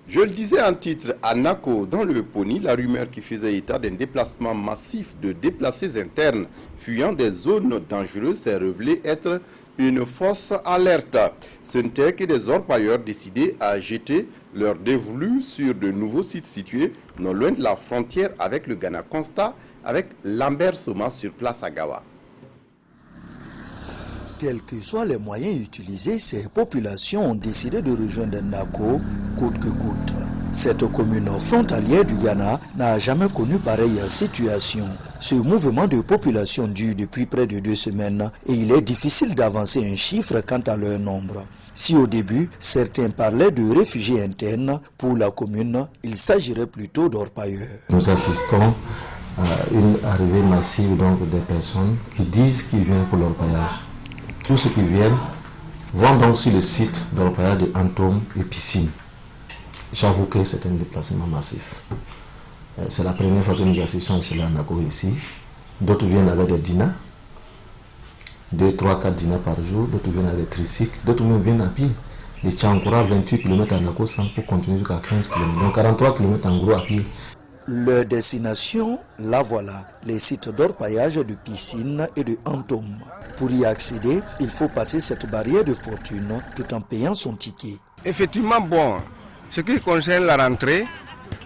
Je le disais en titre, à Nako, dans le Poni, la rumeur qui faisait état d'un déplacement massif de déplacés internes fuyant des zones dangereuses s'est révélée être une fausse alerte. Ce n'était que des orpailleurs décidés à jeter leur dévolu sur de nouveaux sites situés non loin de la frontière avec le Ghana. Constat avec Lambert Soma sur place à Gawa. Quels que soient les moyens utilisés, ces populations ont décidé de rejoindre Nako coûte que coûte. Cette commune frontalière du Ghana n'a jamais connu pareille situation. Ce mouvement de population dure depuis près de 2 semaines et il est difficile d'avancer un chiffre quant à leur nombre. Si au début, certains parlaient de réfugiés internes, pour la commune, il s'agirait plutôt d'orpailleurs. Nous assistons à une arrivée massive donc, des personnes qui disent qu'ils viennent pour l'orpaillage. Tous ceux qui viennent vont donc sur le site d'orpaillage de Antome et Piscine. J'avoue que c'est un déplacement massif. C'est la première fois que nous assistons à cela à Nako ici. D'autres viennent avec des dinas, 2, 3, 4 dinas par jour. D'autres viennent avec des tricycles. D'autres même viennent à pied. De Tchankura, 28 km à Nako, pour continuer jusqu'à 15 km. Donc 43 km en gros à pied. Leur destination, la voilà, les sites d'orpaillage de Piscine et de Antome. Pour y accéder, il faut passer cette barrière de fortune tout en payant son ticket. Effectivement, bon, ce qui concerne la rentrée,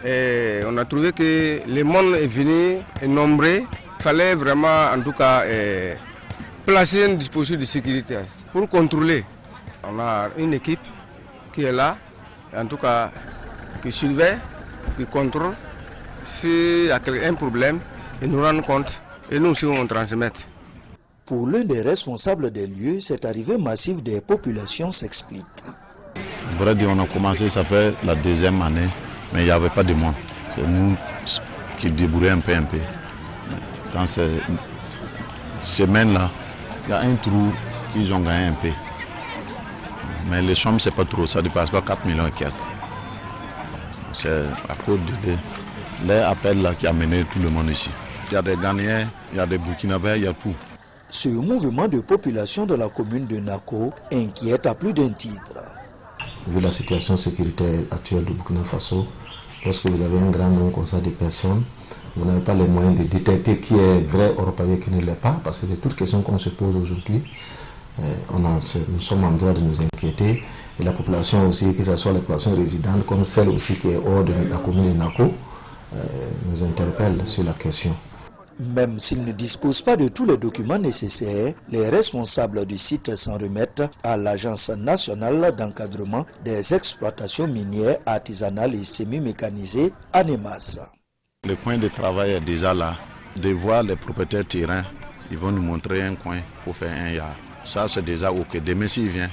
on a trouvé que le monde est venu et nombreux. Il fallait vraiment, en tout cas, placer un dispositif de sécurité pour contrôler. On a une équipe qui est là, en tout cas, qui surveille, qui contrôle. S'il y a un problème, ils nous rendent compte et nous aussi on transmet. Pour l'un des responsables des lieux, cette arrivée massive des populations s'explique. Vrai dire, on a commencé, ça fait la 2e année, mais il n'y avait pas de monde. C'est nous qui débrouillons un peu. Dans ces semaines-là, il y a un trou qu'ils ont gagné un peu. Mais les chambres, ce n'est pas trop, ça ne dépasse pas 4 millions et quelques. C'est à cause de l'appel qui a mené tout le monde ici. Il y a des Ghanéens, il y a des Burkinabés, il y a tout. Ce mouvement de population de la commune de Nako inquiète à plus d'un titre. Vu la situation sécuritaire actuelle du Burkina Faso, lorsque vous avez un grand nombre comme ça de personnes, vous n'avez pas les moyens de détecter qui est vrai orpailleur et qui ne l'est pas, parce que c'est toute question qu'on se pose aujourd'hui. Nous sommes en droit de nous inquiéter, et la population aussi, que ce soit la population résidente comme celle aussi qui est hors de la commune de Nako, nous interpelle sur la question. Même s'ils ne disposent pas de tous les documents nécessaires, les responsables du site s'en remettent à l'Agence nationale d'encadrement des exploitations minières artisanales et semi-mécanisées, ANEMAS. Le coin de travail est déjà là. De voir les propriétaires terrain, ils vont nous montrer un coin pour faire un yard. Ça, c'est déjà OK. Demain, s'il vient,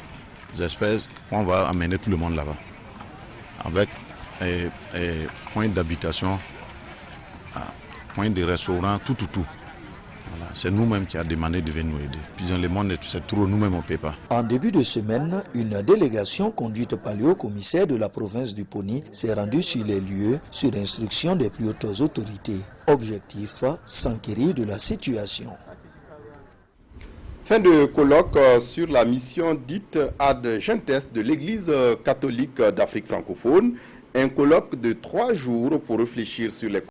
j'espère qu'on va amener tout le monde là-bas. Avec un point d'habitation, point de restaurant, tout. Voilà. C'est nous-mêmes qui avons demandé de venir nous aider. Puis dans le monde, c'est trop, nous-mêmes on ne peut pas. En début de semaine, une délégation conduite par le haut-commissaire de la province du Poni s'est rendue sur les lieux sur instruction des plus hautes autorités. Objectif, s'enquérir de la situation. Fin de colloque sur la mission dite Ad Gentes de l'Église catholique d'Afrique francophone. Un colloque de 3 jours pour réfléchir sur les